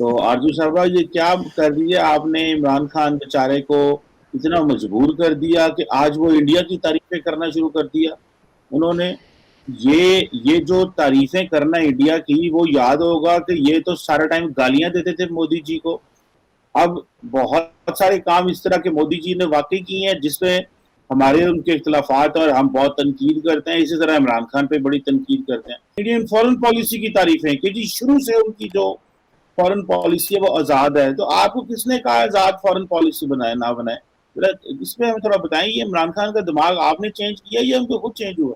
तो आरजू साहबा ये क्या कर दिया आपने, इमरान खान बेचारे को इतना मजबूर कर दिया कि आज वो इंडिया की तारीफें करना शुरू कर दिया उन्होंने। ये जो तारीफें करना इंडिया की, वो याद होगा कि ये तो सारा टाइम गालियां देते थे मोदी जी को। अब बहुत सारे काम इस तरह के मोदी जी ने वाकई किए हैं जिसमें हमारे उनके इख्तलाफात और हम बहुत तनकीद करते हैं, इसी तरह इमरान खान पे बड़ी तनकीद करते हैं। इंडियन फॉरेन पॉलिसी की तारीफें कि जी शुरू से उनकी जो फॉरेन पॉलिसी है वो आजाद है। तो आपको किसने कहा आजाद फॉरेन पॉलिसी बनाए ना बनाए? इसमें हमें थोड़ा बताएं, ये इमरान खान का दिमाग आपने चेंज किया या उनको खुद चेंज हुआ?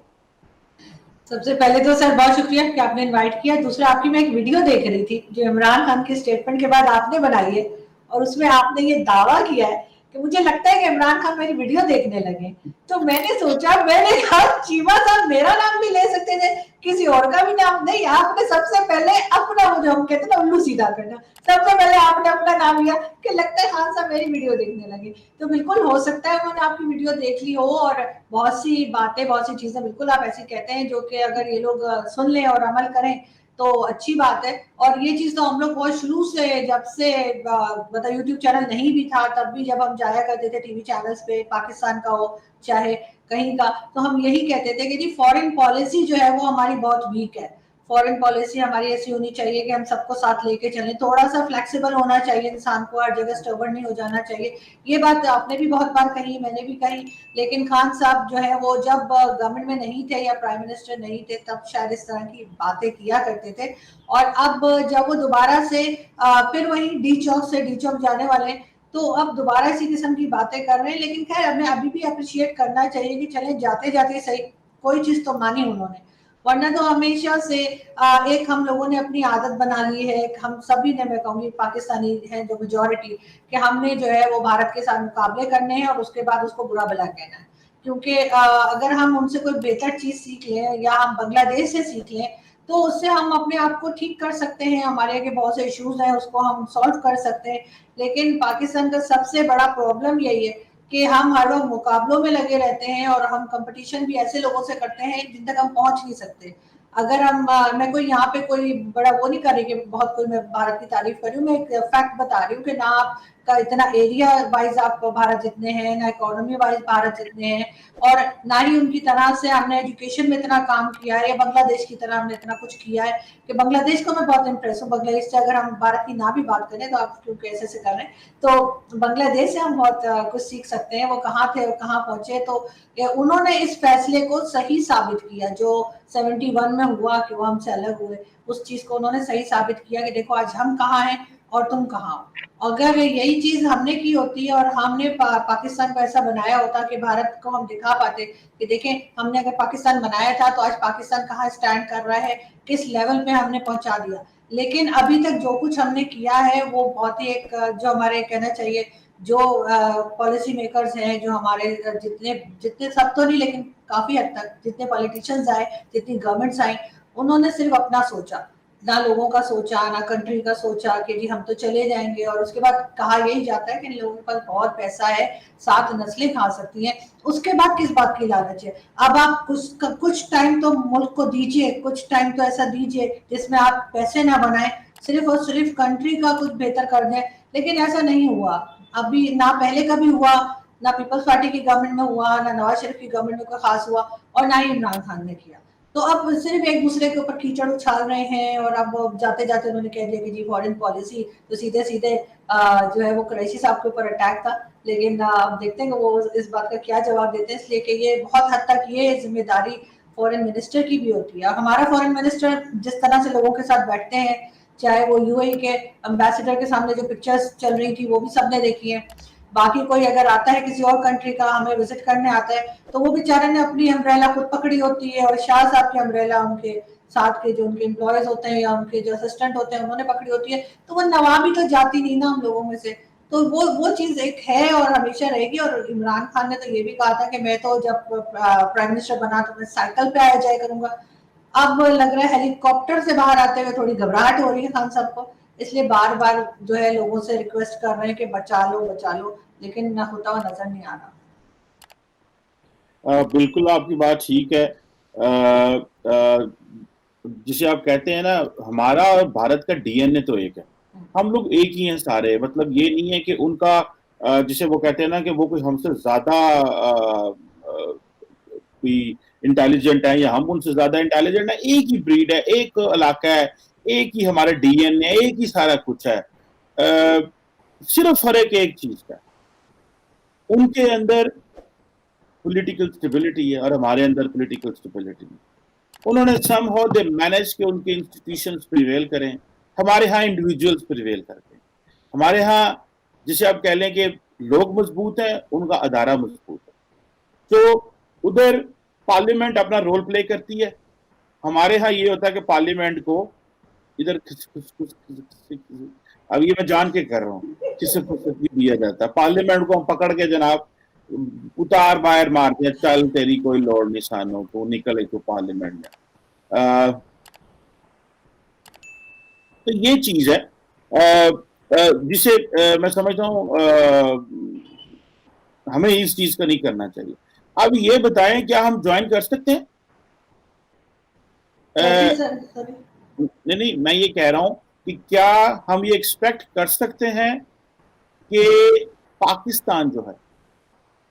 सबसे पहले तो सर बहुत शुक्रिया कि आपने इनवाइट किया। दूसरा, आपकी मैं एक वीडियो देख रही थी जो इमरान खान के स्टेटमेंट के बाद आपने बनाई है, और उसमें आपने ये दावा किया है कि मुझे लगता है कि इमरान खान मेरी वीडियो देखने लगे। तो मैंने सोचा, मैंने कहा चीमा साहब मेरा नाम भी ले सकते थे, किसी और का भी नाम नहीं। आपने सबसे पहले अपना, मुझे हम कहते ना उल्लू सीधा करना, सबसे पहले आपने अपना नाम लिया कि लगता है खान साहब मेरी वीडियो देखने लगे। तो बिल्कुल हो सकता है उन्होंने आपकी वीडियो देख ली हो, और बहुत सी बातें, बहुत सी चीजें बिल्कुल आप ऐसी कहते हैं जो कि अगर ये लोग सुन लें और अमल करें तो अच्छी बात है। और ये चीज तो हम लोग बहुत शुरू से, जब से मतलब यूट्यूब चैनल नहीं भी था तब भी जब हम जाया करते थे टीवी चैनल्स पे, पाकिस्तान का हो चाहे कहीं का, तो हम यही कहते थे कि जी फॉरेन पॉलिसी जो है वो हमारी बहुत वीक है। फॉरेन पॉलिसी हमारी ऐसी होनी चाहिए कि हम सबको साथ लेके चलें, थोड़ा सा फ्लेक्सिबल होना चाहिए इंसान को, हर जगह स्टबर्न नहीं हो जाना चाहिए। ये बात आपने भी बहुत बार कही, मैंने भी कही। लेकिन खान साहब जो है वो जब गवर्नमेंट में नहीं थे या प्राइम मिनिस्टर नहीं थे तब शायद इस तरह की बातें किया करते थे। और अब जब वो दोबारा से फिर वही डी चौक से डी चौक जाने वाले हैं, तो अब दोबारा इसी किस्म की बातें कर रहे हैं। लेकिन खैर हमें अभी भी अप्रिशिएट करना चाहिए कि चले जाते जाते सही कोई चीज तो मानी उन्होंने, वरना तो हमेशा से एक हम लोगों ने अपनी आदत बना ली है, हम सभी ने, मैं कहूंगी पाकिस्तानी है जो मेजोरिटी, कि हमने जो है वो भारत के साथ मुकाबले करने हैं और उसके बाद उसको बुरा भला कहना है। क्योंकि अगर हम उनसे कोई बेहतर चीज सीख लें या हम बांग्लादेश से सीख लें तो उससे हम अपने आप को ठीक कर सकते हैं, हमारे आगे बहुत से इश्यूज हैं उसको हम सॉल्व कर सकते हैं। लेकिन पाकिस्तान का सबसे बड़ा प्रॉब्लम यही है कि हम हर वक्त मुकाबलों में लगे रहते हैं और हम कंपटीशन भी ऐसे लोगों से करते हैं जिन तक हम पहुंच नहीं सकते। अगर हम मैं कोई यहाँ पे कोई बड़ा वो नहीं कर रही कि बहुत कोई मैं भारत की तारीफ कर रही हूँ, मैं एक फैक्ट बता रही हूँ कि ना आपका इतना एरिया वाइज आप भारत जितने हैं, ना इकोनॉमी वाइज भारत जितने हैं, और ना ही उनकी तरह से हमने एजुकेशन में इतना काम किया है या बांग्लादेश की तरह हमने इतना कुछ किया है कि बांग्लादेश को मैं बहुत इंप्रेस हूँ। बांग्लादेश से अगर हम भारत की ना भी बात करें तो आप क्योंकि ऐसे ऐसे कर रहे हैं, तो बांग्लादेश से हम बहुत कुछ सीख सकते हैं। वो कहाँ थे और कहाँ पहुंचे, तो उन्होंने इस फैसले को सही साबित किया जो 71 में हुआ कि वो हमसे अलग हुए, उस चीज को उन्होंने सही साबित किया कि देखो आज हम कहाँ हैं और तुम कहाँ हो। अगर यही चीज हमने की होती है और हमने पाकिस्तान को ऐसा बनाया होता कि भारत को हम दिखा पाते कि देखें हमने अगर पाकिस्तान बनाया था तो आज पाकिस्तान कहाँ स्टैंड कर रहा है, किस लेवल पे हमने पहुंचा दिया। लेकिन अभी तक जो कुछ हमने किया है वो बहुत ही एक जो हमारे कहना चाहिए जो पॉलिसी मेकर्स हैं, जो हमारे जितने जितने सब तो नहीं लेकिन काफी हद तक जितने पॉलिटिशियंस आए, जितनी गवर्नमेंट्स आई, उन्होंने सिर्फ अपना सोचा, ना लोगों का सोचा, ना कंट्री का सोचा कि जी हम तो चले जाएंगे। और उसके बाद कहा यही जाता है कि इन लोगों के पास बहुत पैसा है, 7 नस्लें खा सकती हैं, उसके बाद किस बात की लालच है। अब आप कुछ टाइम तो मुल्क को दीजिए, कुछ टाइम तो ऐसा दीजिए जिसमें आप पैसे ना बनाए, सिर्फ और सिर्फ कंट्री का कुछ बेहतर कर दें। लेकिन ऐसा नहीं हुआ, अभी ना पहले कभी हुआ, ना पीपल्स पार्टी की गवर्नमेंट में हुआ, ना नवाज शरीफ की गवर्नमेंट में कोई खास हुआ, और ना ही इमरान खान ने किया। तो अब सिर्फ एक दूसरे के ऊपर कीचड़ उछाल रहे हैं। और अब जाते जाते उन्होंने कह दिया कि जी फॉरेन पॉलिसी, तो सीधे सीधे जो है वो कुरैशी साहब के ऊपर अटैक था। लेकिन अब देखते हैं कि वो इस बात का क्या जवाब देते हैं, इसलिए कि ये बहुत हद तक ये जिम्मेदारी फॉरेन मिनिस्टर की भी होती है। हमारा फॉरेन मिनिस्टर जिस तरह से लोगों के साथ बैठते हैं, चाहे वो यूएई के एम्बेसडर के सामने जो पिक्चर्स चल रही थी वो भी सबने देखी है। बाकी कोई अगर आता है किसी और कंट्री का हमें विजिट करने आता है तो वो बेचारे ने अपनी अम्ब्रेला खुद पकड़ी होती है, और शाह साहब की अम्ब्रेला उनके साथ के जो उनके एम्प्लॉयज होते हैं या उनके जो असिस्टेंट होते हैं उन्होंने पकड़ी होती है। तो वो नवा भी तो जाती नहीं ना हम लोगों में से। तो वो चीज एक है और हमेशा रहेगी। और इमरान खान ने तो ये भी कहा था कि मैं तो जब प्राइम मिनिस्टर बना तो मैं साइकिल पे आया जाया करूंगा। अब लग रहा है हेलीकॉप्टर से बाहर आते हुए थोड़ी घबराहट हो रही है खान साहब को, इसलिए बार बार जो है लोगों से रिक्वेस्ट कर रहे हैं कि बचा लो, लेकिन न होता हुआ नजर नहीं आ रहा। बिल्कुल आपकी बात ठीक है। जिसे आप कहते हैं ना, हमारा और भारत का डीएनए तो एक है। हम लोग एक ही हैं सारे, मतलब ये नहीं है कि उनका जिसे वो कहते हैं ना कि वो कोई हमसे ज्यादा कोई इंटेलिजेंट है या हम उनसे ज्यादा इंटेलिजेंट है। एक ही ब्रीड है, एक इलाका है, एक ही हमारा डीएनए, एक ही सारा कुछ है। सिर्फ फर्क एक चीज का, उनके अंदर पॉलिटिकल स्टेबिलिटी है और हमारे अंदर पॉलिटिकल स्टेबिलिटी नहीं। उन्होंने समहाउ दे मैनेज के उनके इंस्टीट्यूशंस प्रिवेल करें, हमारे यहाँ इंडिविजुअल्स प्रिवेल करते हैं। हमारे यहाँ जिसे आप कह लें कि लोग मजबूत हैं, उनका अदारा मजबूत है। तो उधर पार्लियामेंट अपना रोल प्ले करती है, हमारे यहाँ ये होता है कि पार्लियामेंट को इधर अब ये मैं जान के कर रहा हूँ किसे दिया जाता है। पार्लियामेंट को हम पकड़ के जनाब उतार बाहर मार दिया, चल तेरी कोई लोड़ नहीं, सानों को निकले तो पार्लियामेंट में। तो ये चीज है जिसे मैं समझता हूँ हमें इस चीज का नहीं करना चाहिए। अब ये बताएं क्या हम ज्वाइन कर सकते हैं? नहीं नहीं, मैं ये कह रहा हूं कि क्या हम ये एक्सपेक्ट कर सकते हैं कि पाकिस्तान जो है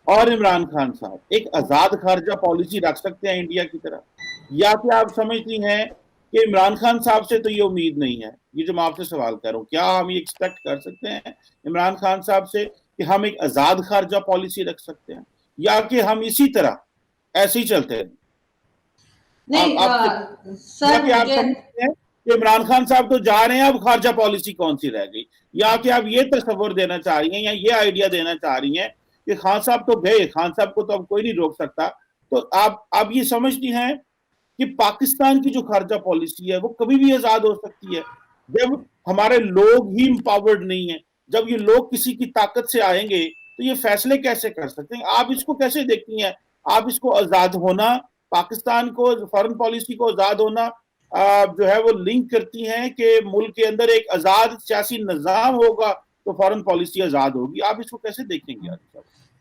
और इमरान खान साहब एक आजाद खारजा पॉलिसी रख सकते हैं इंडिया की तरह, या फिर आप समझती हैं कि इमरान खान साहब से तो ये उम्मीद नहीं है? ये जो मैं आपसे सवाल कर रहा हूँ, क्या हम ये एक्सपेक्ट कर सकते हैं इमरान खान साहब से कि हम एक आजाद खारजा पॉलिसी रख सकते हैं, या कि हम इसी तरह ऐसे ही चलते हैं? नहीं सर, आप समझते हैं कि इमरान खान साहब तो जा रहे हैं, अब खारजा पॉलिसी कौन सी रह गई? या कि आप ये तस्वर देना चाह रही हैं या ये आइडिया देना चाह रही हैं कि खान साहब तो गए, खान साहब को तो अब कोई नहीं रोक सकता, तो आप ये समझती हैं कि पाकिस्तान की जो खारजा पॉलिसी है वो कभी भी आजाद हो सकती है जब हमारे लोग ही एम्पावर्ड नहीं है? जब ये लोग किसी की ताकत से आएंगे तो ये फैसले कैसे कर सकते हैं? आप इसको कैसे देखती हैं? आप इसको आजाद होना, पाकिस्तान को फॉरेन पॉलिसी को आजाद होना जो है वो लिंक करती हैं कि मुल्क के अंदर एक आजाद सियासी निजाम होगा तो फॉरेन पॉलिसी आजाद होगी। आप इसको कैसे देखेंगे?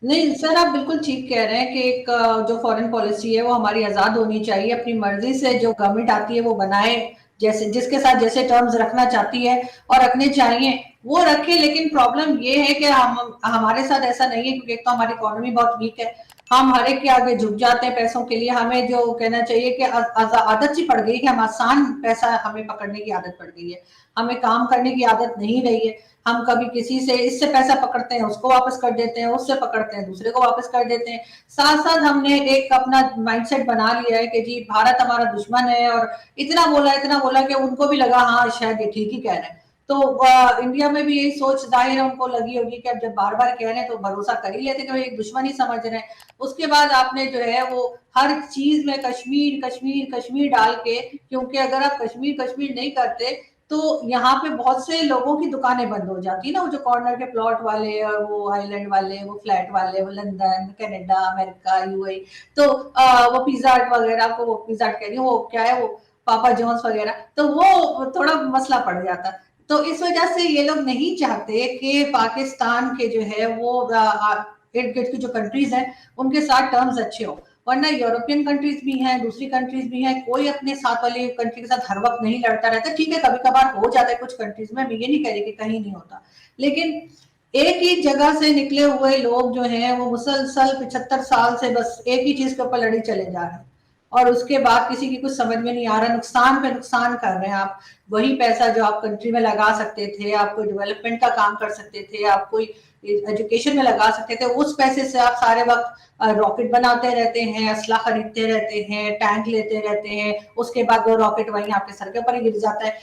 नहीं सर, आप बिल्कुल ठीक कह रहे हैं कि एक जो फॉरेन पॉलिसी है वो हमारी आजाद होनी चाहिए, अपनी मर्जी से जो गवर्नमेंट आती है वो बनाए, जैसे जिसके साथ जैसे टर्म्स रखना चाहती है और रखने चाहिए वो रखे। लेकिन प्रॉब्लम ये है कि हम हमारे साथ ऐसा नहीं है, क्योंकि एक तो हमारी इकोनॉमी बहुत वीक है, हम हर एक के आगे झुक जाते हैं पैसों के लिए। हमें जो कहना चाहिए कि आदत सी पड़ गई कि हम आसान पैसा हमें पकड़ने की आदत पड़ गई है, हमें काम करने की आदत नहीं रही है। हम कभी किसी से इससे पैसा पकड़ते हैं, उसको वापस कर देते हैं, उससे पकड़ते हैं, दूसरे को वापस कर देते हैं। साथ साथ हमने एक अपना माइंडसेट बना लिया है कि जी भारत हमारा दुश्मन है, और इतना बोला कि उनको भी लगा हाँ शायद ये ठीक ही कह रहे हैं। तो इंडिया में भी यही सोच जाहिर है उनको लगी होगी कि अब जब बार बार कह रहे हैं तो भरोसा कर ही लेते कि एक दुश्मन ही समझ रहे हैं। उसके बाद आपने जो है वो हर चीज में कश्मीर कश्मीर कश्मीर डाल के, क्योंकि अगर आप कश्मीर कश्मीर नहीं करते तो यहाँ पे बहुत से लोगों की दुकानें बंद हो जाती है ना, वो जो कॉर्नर के प्लॉट वाले और वो आइलैंड वाले, वो फ्लैट वाले, वो लंदन, कनाडा, अमेरिका, यूएई, तो वो पिज्जा हट वगैरह को, वो पिज्जा हट कह रही हूँ, वो क्या है वो पापा जॉन्स वगैरह, तो वो थोड़ा मसला पड़ जाता। तो इस वजह से ये लोग नहीं चाहते कि पाकिस्तान के जो है वो इर्द गिर्द की जो कंट्रीज हैं उनके साथ टर्म्स अच्छे हो। वरना यूरोपियन कंट्रीज भी हैं, दूसरी कंट्रीज भी हैं, कोई अपने साथ वाली कंट्री के साथ हर वक्त नहीं लड़ता रहता। ठीक है, कभी कभार हो जाता है कुछ कंट्रीज में, मैं ये नहीं कह रही कि कहीं नहीं होता, लेकिन एक ही जगह से निकले हुए लोग जो हैं वो मुसलसल 75 साल से बस एक ही चीज के ऊपर लड़ी चले जा रहे हैं, और उसके बाद किसी की कुछ समझ में नहीं आ रहा, नुकसान पे नुकसान कर रहे हैं। आप वही पैसा जो आप कंट्री में लगा सकते थे, आप कोई डेवलपमेंट का काम कर सकते थे, आप कोई एजुकेशन में लगा सकते थे, उस पैसे से आप सारे वक्त रॉकेट बनाते रहते हैं, असला खरीदते रहते हैं, टैंक लेते रहते हैं, उसके बाद वो रॉकेट वहीं आपके सर के ऊपर ही गिर जाता है।